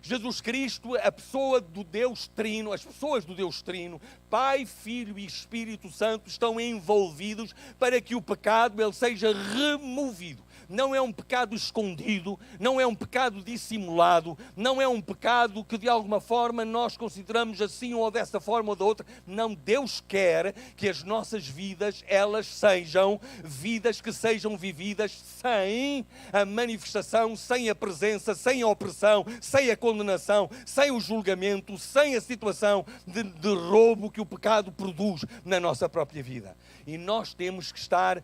Jesus Cristo, a pessoa do Deus Trino, as pessoas do Deus Trino, Pai, Filho e Espírito Santo estão envolvidos para que o pecado ele seja removido. Não é um pecado escondido, não é um pecado dissimulado, não é um pecado que de alguma forma nós consideramos assim ou dessa forma ou da outra. Não, Deus quer que as nossas vidas, elas sejam vidas que sejam vividas sem a manifestação, sem a presença, sem a opressão, sem a condenação, sem o julgamento, sem a situação de roubo que o pecado produz na nossa própria vida. E nós temos que estar...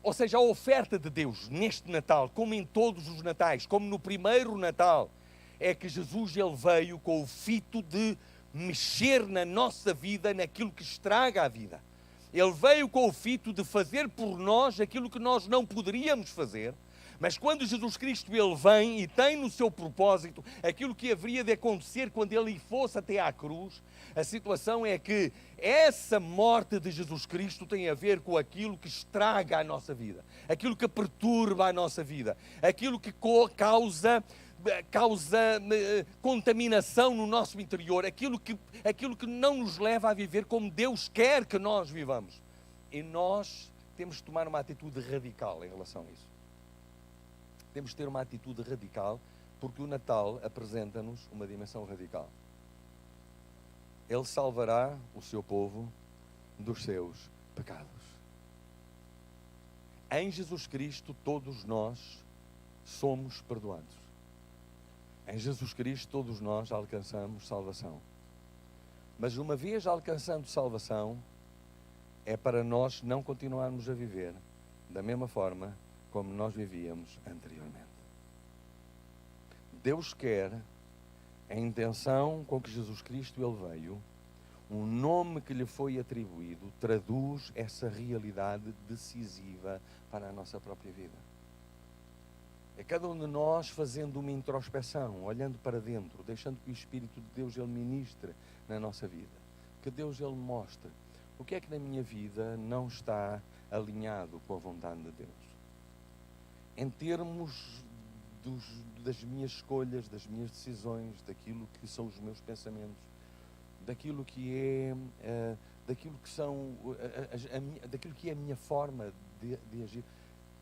Ou seja, a oferta de Deus neste Natal, como em todos os Natais, como no primeiro Natal, é que Jesus ele veio com o fito de mexer na nossa vida, naquilo que estraga a vida. Ele veio com o fito de fazer por nós aquilo que nós não poderíamos fazer. Mas quando Jesus Cristo ele vem e tem no seu propósito aquilo que haveria de acontecer quando ele fosse até à cruz, a situação é que essa morte de Jesus Cristo tem a ver com aquilo que estraga a nossa vida, aquilo que perturba a nossa vida, aquilo que causa contaminação no nosso interior, aquilo que não nos leva a viver como Deus quer que nós vivamos. E nós temos de tomar uma atitude radical em relação a isso. Temos de ter uma atitude radical, porque o Natal apresenta-nos uma dimensão radical. Ele salvará o seu povo dos seus pecados. Em Jesus Cristo, todos nós somos perdoados. Em Jesus Cristo, todos nós alcançamos salvação. Mas uma vez alcançando salvação, é para nós não continuarmos a viver da mesma forma como nós vivíamos anteriormente. Deus quer, a intenção com que Jesus Cristo ele veio, o nome que lhe foi atribuído, traduz essa realidade decisiva para a nossa própria vida. É cada um de nós fazendo uma introspeção, olhando para dentro, deixando que o Espírito de Deus ele ministre na nossa vida. Que Deus ele mostre o que é que na minha vida não está alinhado com a vontade de Deus. Em termos das minhas escolhas, das minhas decisões, daquilo que são os meus pensamentos, daquilo que é daquilo que é a minha forma de agir.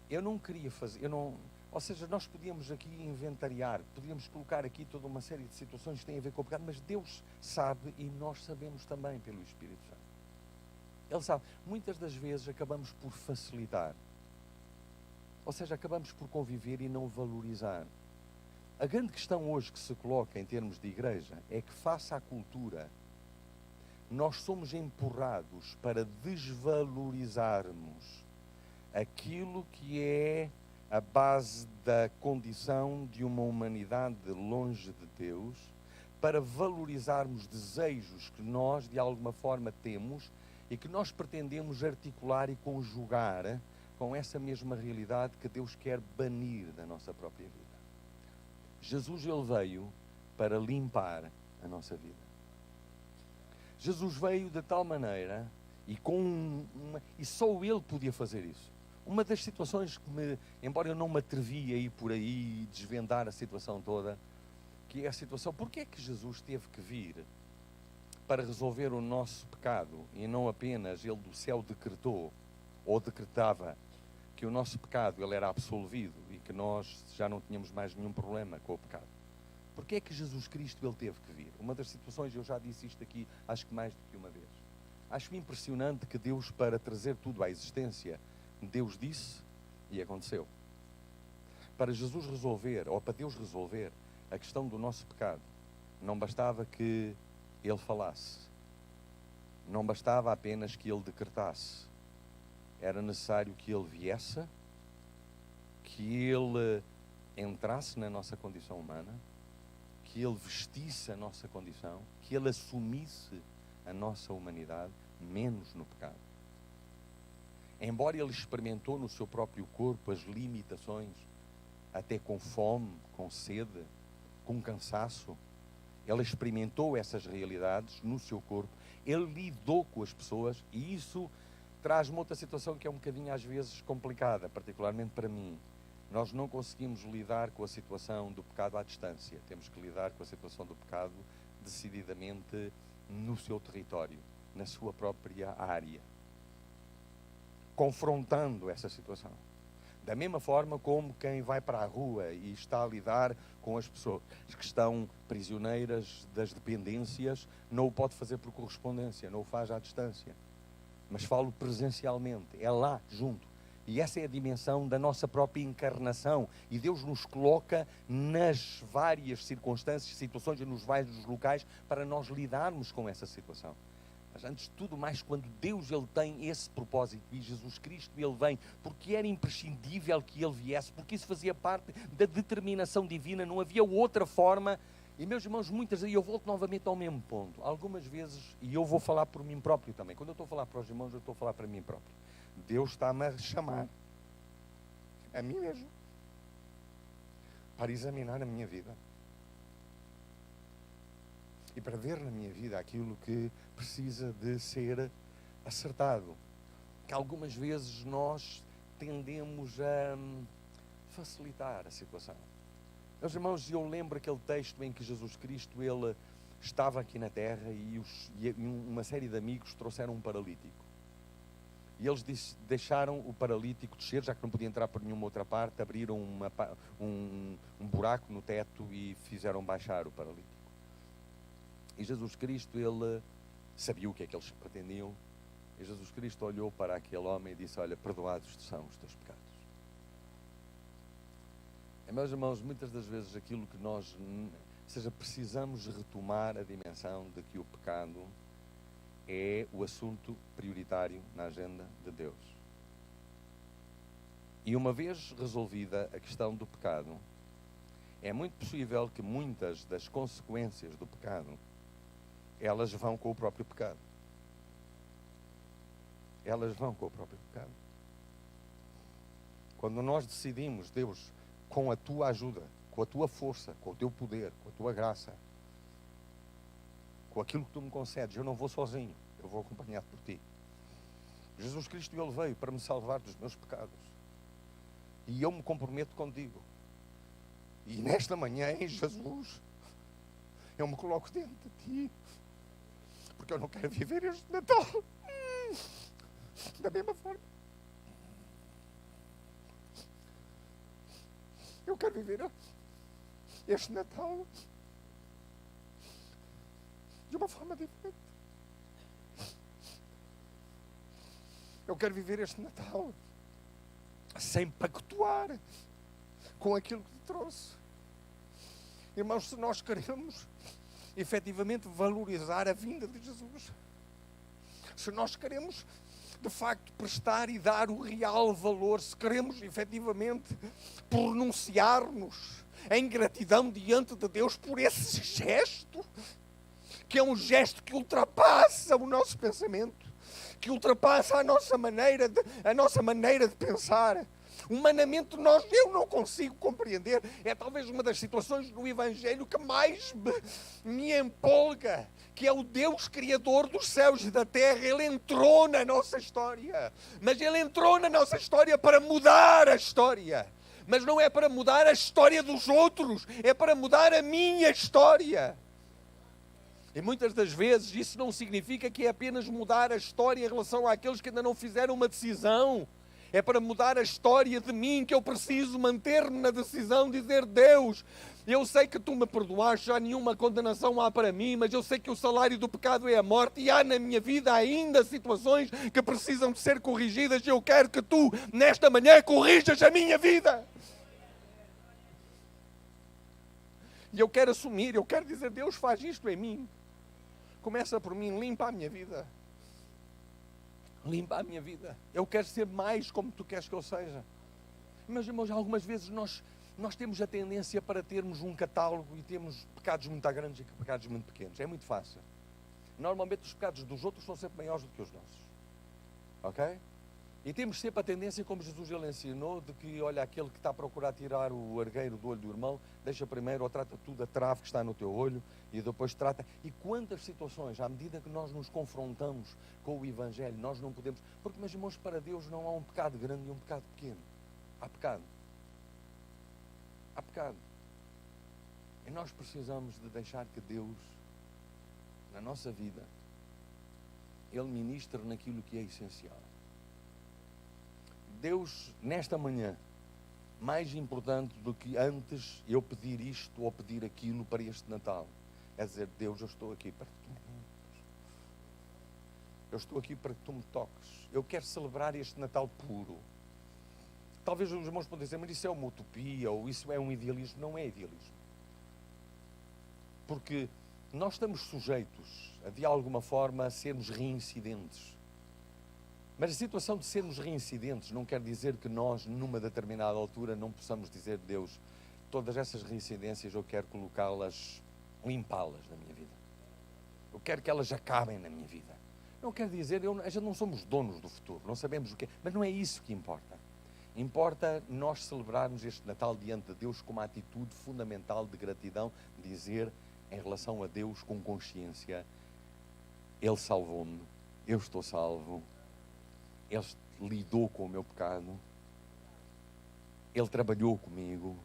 Eu não queria fazer, ou seja, nós podíamos aqui inventariar, podíamos colocar aqui toda uma série de situações que têm a ver com o pecado, mas Deus sabe e nós sabemos também pelo Espírito Santo. Ele sabe. Muitas das vezes acabamos por facilitar. Ou seja, acabamos por conviver e não valorizar A grande questão hoje que se coloca em termos de igreja é que, face à cultura, nós somos empurrados para desvalorizarmos aquilo que é a base da condição de uma humanidade longe de Deus, para valorizarmos desejos que nós, de alguma forma, temos e que nós pretendemos articular e conjugar com essa mesma realidade que Deus quer banir da nossa própria vida. Jesus, ele veio para limpar a nossa vida. Jesus veio de tal maneira, e só ele podia fazer isso. Uma das situações que embora eu não me atrevi a ir por aí e desvendar a situação toda, que é a situação, porque é que Jesus teve que vir para resolver o nosso pecado e não apenas ele do céu decretou ou decretava que o nosso pecado ele era absolvido e que nós já não tínhamos mais nenhum problema com o pecado. Porque é que Jesus Cristo ele teve que vir? Uma das situações, eu já disse isto aqui, acho que mais do que uma vez. Acho impressionante que Deus, para trazer tudo à existência, Deus disse e aconteceu. Para Jesus resolver, ou para Deus resolver a questão do nosso pecado, não bastava que Ele falasse. Não bastava apenas que Ele decretasse. Era necessário que Ele viesse, que Ele entrasse na nossa condição humana, que Ele vestisse a nossa condição, que Ele assumisse a nossa humanidade, menos no pecado. Embora Ele experimentou no seu próprio corpo as limitações, até com fome, com sede, com cansaço, Ele experimentou essas realidades no seu corpo, Ele lidou com as pessoas, e isso traz-me outra situação que é um bocadinho às vezes complicada, particularmente para mim. Nós não conseguimos lidar com a situação do pecado à distância. Temos que lidar com a situação do pecado decididamente no seu território, na sua própria área, confrontando essa situação. Da mesma forma como quem vai para a rua e está a lidar com as pessoas que estão prisioneiras das dependências, não o pode fazer por correspondência, não o faz à distância. Mas falo presencialmente, é lá, junto. E essa é a dimensão da nossa própria encarnação. E Deus nos coloca nas várias circunstâncias, situações e nos vários locais para nós lidarmos com essa situação. Mas antes de tudo mais, quando Deus ele tem esse propósito e Jesus Cristo ele vem, porque era imprescindível que ele viesse, porque isso fazia parte da determinação divina, não havia outra forma. E meus irmãos, muitas vezes, e eu volto novamente ao mesmo ponto, algumas vezes, e eu vou falar por mim próprio também, quando eu estou a falar para os irmãos, eu estou a falar para mim próprio. Deus está-me a chamar, a mim mesmo, para examinar a minha vida. E para ver na minha vida aquilo que precisa de ser acertado. Que algumas vezes nós tendemos a facilitar a situação. Meus irmãos, eu lembro aquele texto em que Jesus Cristo, ele estava aqui na terra e uma série de amigos trouxeram um paralítico. E eles deixaram o paralítico descer, já que não podia entrar por nenhuma outra parte, abriram um buraco no teto e fizeram baixar o paralítico. E Jesus Cristo, ele sabia o que é que eles pretendiam. E Jesus Cristo olhou para aquele homem e disse: olha, perdoados são os teus pecados. Meus irmãos, muitas das vezes aquilo que nós, precisamos retomar a dimensão de que o pecado é o assunto prioritário na agenda de Deus. E uma vez resolvida a questão do pecado, é muito possível que muitas das consequências do pecado, elas vão com o próprio pecado. Elas vão com o próprio pecado. Quando nós decidimos, Deus, com a tua ajuda, com a tua força, com o teu poder, com a tua graça, com aquilo que tu me concedes, eu não vou sozinho, eu vou acompanhado por ti. Jesus Cristo, ele veio para me salvar dos meus pecados. E eu me comprometo contigo. E nesta manhã, em Jesus, eu me coloco diante de ti, porque eu não quero viver este Natal da mesma forma. Eu quero viver este Natal de uma forma diferente. Eu quero viver este Natal sem pactuar com aquilo que te trouxe. Irmãos, se nós queremos efetivamente valorizar a vinda de Jesus, se nós queremos de facto prestar e dar o real valor, se queremos efetivamente pronunciar-nos em gratidão diante de Deus por esse gesto, que é um gesto que ultrapassa o nosso pensamento, que ultrapassa a nossa maneira de pensar. Humanamente eu não consigo compreender. É talvez uma das situações do Evangelho que mais me empolga, que é o Deus Criador dos céus e da terra. Ele entrou na nossa história, mas Ele entrou na nossa história para mudar a história. Mas não é para mudar a história dos outros, é para mudar a minha história. E muitas das vezes isso não significa que é apenas mudar a história em relação àqueles que ainda não fizeram uma decisão. É para mudar a história de mim que eu preciso manter-me na decisão de dizer: Deus, eu sei que Tu me perdoaste, já nenhuma condenação há para mim, mas eu sei que o salário do pecado é a morte e há na minha vida ainda situações que precisam de ser corrigidas e eu quero que Tu, nesta manhã, corrijas a minha vida. E eu quero assumir, eu quero dizer: Deus, faz isto em mim. Começa por mim, limpa a minha vida. Limpa a minha vida. Eu quero ser mais como Tu queres que eu seja. Mas, irmãos, algumas vezes nós temos a tendência para termos um catálogo e temos pecados muito grandes e pecados muito pequenos. É muito fácil. Normalmente os pecados dos outros são sempre maiores do que os nossos. Ok? E temos sempre a tendência, como Jesus ele ensinou, de que, olha, aquele que está a procurar tirar o argueiro do olho do irmão, deixa primeiro ou trata tu da trave que está no teu olho e depois trata. E quantas situações, à medida que nós nos confrontamos com o Evangelho, nós não podemos... Porque, meus irmãos, para Deus não há um pecado grande e um pecado pequeno. Há pecado. Há pecado. E nós precisamos de deixar que Deus, na nossa vida, Ele ministre naquilo que é essencial. Deus, nesta manhã, mais importante do que antes eu pedir isto ou pedir aquilo para este Natal, é dizer: Deus, eu estou aqui para que Tu me limpes. Eu estou aqui para que Tu me toques. Eu quero celebrar este Natal puro. Talvez os irmãos podem dizer: mas isso é uma utopia ou isso é um idealismo. Não é idealismo. Porque nós estamos sujeitos, de alguma forma, a sermos reincidentes. Mas a situação de sermos reincidentes não quer dizer que nós, numa determinada altura, não possamos dizer: Deus, todas essas reincidências eu quero colocá-las, limpá-las na minha vida. Eu quero que elas acabem na minha vida. Não quer dizer, a gente não somos donos do futuro, não sabemos o que é, mas não é isso que importa. Importa nós celebrarmos este Natal diante de Deus com uma atitude fundamental de gratidão, dizer em relação a Deus com consciência: Ele salvou-me, eu estou salvo. Ele lidou com o meu pecado. Ele trabalhou comigo.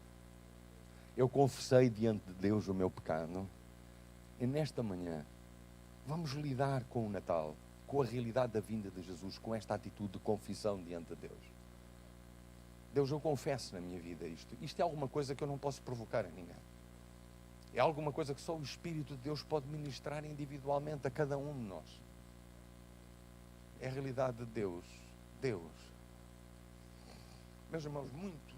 Eu confessei diante de Deus o meu pecado. E nesta manhã, vamos lidar com o Natal, com a realidade da vinda de Jesus, com esta atitude de confissão diante de Deus. Deus, eu confesso na minha vida isto. Isto é alguma coisa que eu não posso provocar a ninguém. É alguma coisa que só o Espírito de Deus pode ministrar individualmente a cada um de nós. É a realidade de Deus. Deus. Meus irmãos, muito.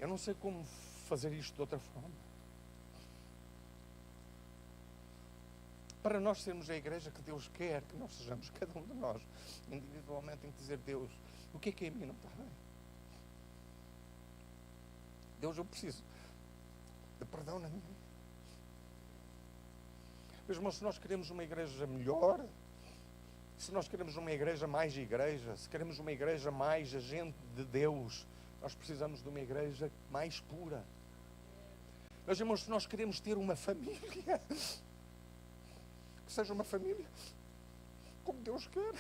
Eu não sei como fazer isto de outra forma. Para nós sermos a igreja que Deus quer que nós sejamos, cada um de nós, individualmente, tem que dizer: Deus, o que é em mim não está bem? Deus, eu preciso de perdão na minha vida. Meus irmãos, se nós queremos uma igreja melhor, se nós queremos uma igreja mais igreja, se queremos uma igreja mais agente de Deus, nós precisamos de uma igreja mais pura. Meus irmãos, se nós queremos ter uma família, que seja uma família como Deus quer,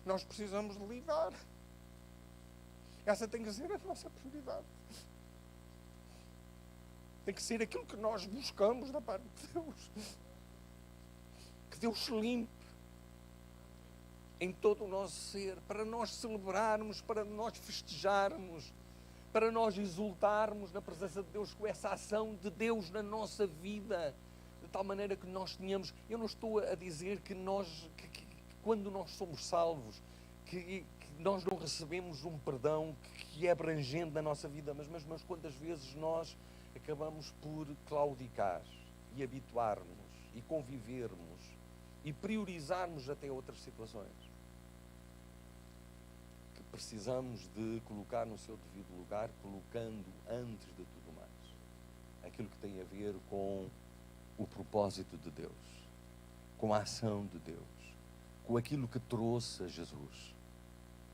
nós precisamos de lidar. Essa tem que ser a nossa prioridade. Tem que ser aquilo que nós buscamos da parte de Deus. Que Deus se limpe em todo o nosso ser, para nós celebrarmos, para nós festejarmos, para nós exultarmos na presença de Deus com essa ação de Deus na nossa vida, de tal maneira que nós tenhamos... Eu não estou a dizer que nós, que quando nós somos salvos, que nós não recebemos um perdão que é abrangente na nossa vida, mas quantas vezes nós acabamos por claudicar e habituar-nos e convivermos e priorizarmos até outras situações que precisamos de colocar no seu devido lugar, colocando antes de tudo mais aquilo que tem a ver com o propósito de Deus, com a ação de Deus, com aquilo que trouxe a Jesus.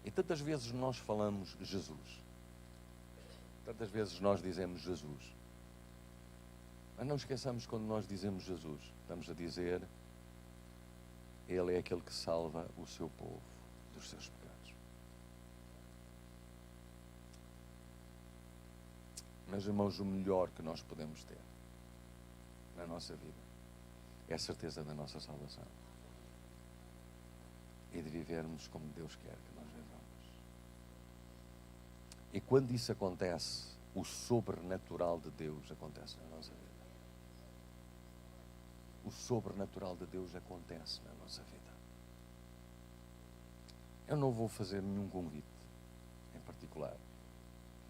E tantas vezes nós falamos Jesus, tantas vezes nós dizemos Jesus, mas não esqueçamos, quando nós dizemos Jesus, estamos a dizer: Ele é aquele que salva o seu povo dos seus pecados. Meus irmãos, o melhor que nós podemos ter na nossa vida é a certeza da nossa salvação e de vivermos como Deus quer que nós vivamos. E quando isso acontece, o sobrenatural de Deus acontece na nossa vida. O sobrenatural de Deus acontece na nossa vida. Eu não vou fazer nenhum convite em particular,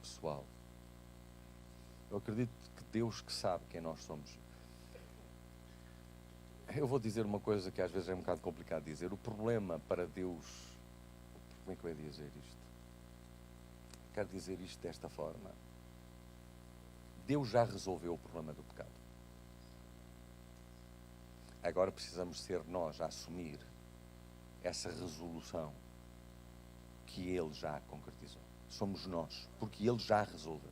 pessoal. Eu acredito que Deus, que sabe quem nós somos. Eu vou dizer uma coisa que às vezes é um bocado complicado de dizer. O problema para Deus... Como é que eu ia dizer isto? Quero dizer isto desta forma. Deus já resolveu o problema do pecado. Agora precisamos ser nós a assumir essa resolução que Ele já concretizou. Somos nós, porque Ele já resolveu.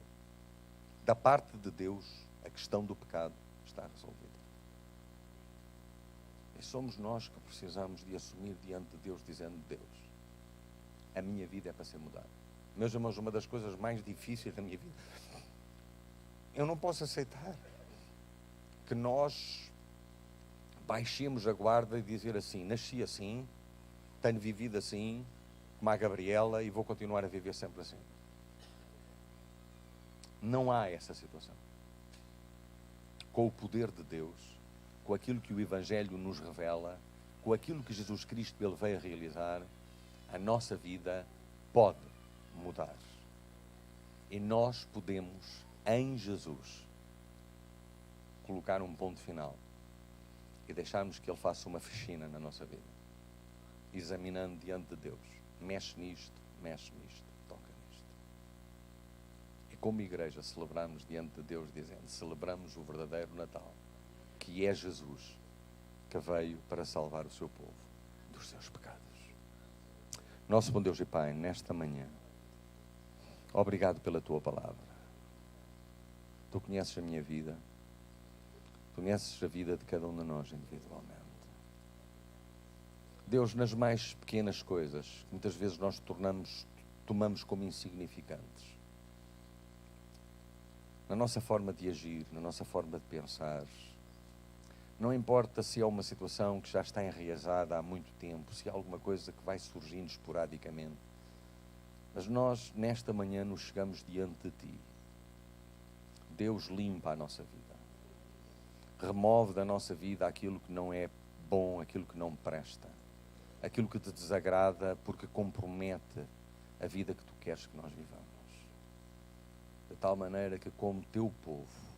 Da parte de Deus, a questão do pecado está resolvida. E somos nós que precisamos de assumir diante de Deus, dizendo: Deus, a minha vida é para ser mudada. Meus irmãos, uma das coisas mais difíceis da minha vida, eu não posso aceitar que nós baixemos a guarda e dizer assim: nasci assim, tenho vivido assim, como a Gabriela, e vou continuar a viver sempre assim. Não há essa situação. Com o poder de Deus, com aquilo que o Evangelho nos revela, com aquilo que Jesus Cristo ele veio a realizar, a nossa vida pode mudar. E nós podemos, em Jesus, colocar um ponto final e deixarmos que Ele faça uma faxina na nossa vida, examinando diante de Deus: mexe nisto, toca nisto. E como igreja celebramos diante de Deus, dizendo: celebramos o verdadeiro Natal, que é Jesus, que veio para salvar o seu povo dos seus pecados. Nosso bom Deus e Pai, nesta manhã, obrigado pela Tua palavra. Tu conheces a minha vida, conheces a vida de cada um de nós individualmente. Deus, nas mais pequenas coisas, muitas vezes nós tomamos como insignificantes. Na nossa forma de agir, na nossa forma de pensar. Não importa se é uma situação que já está enraizada há muito tempo, se é alguma coisa que vai surgindo esporadicamente. Mas nós, nesta manhã, nos chegamos diante de Ti. Deus, limpa a nossa vida. Remove da nossa vida aquilo que não é bom, aquilo que não presta. Aquilo que Te desagrada, porque compromete a vida que Tu queres que nós vivamos. De tal maneira que, como Teu povo,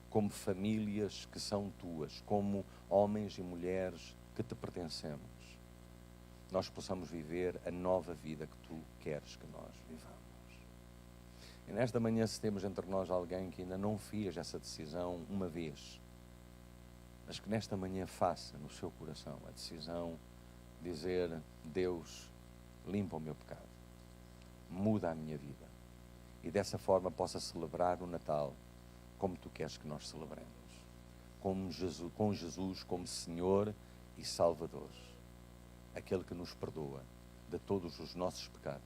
como famílias que são Tuas, como homens e mulheres que Te pertencemos, nós possamos viver a nova vida que Tu queres que nós vivamos. E nesta manhã, se temos entre nós alguém que ainda não fez essa decisão uma vez, mas que nesta manhã faça no seu coração a decisão de dizer: Deus, limpa o meu pecado, muda a minha vida, e dessa forma possa celebrar o Natal como Tu queres que nós celebremos, com Jesus como Senhor e Salvador, aquele que nos perdoa de todos os nossos pecados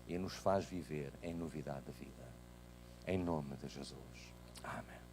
e nos faz viver em novidade de vida. Em nome de Jesus. Amém.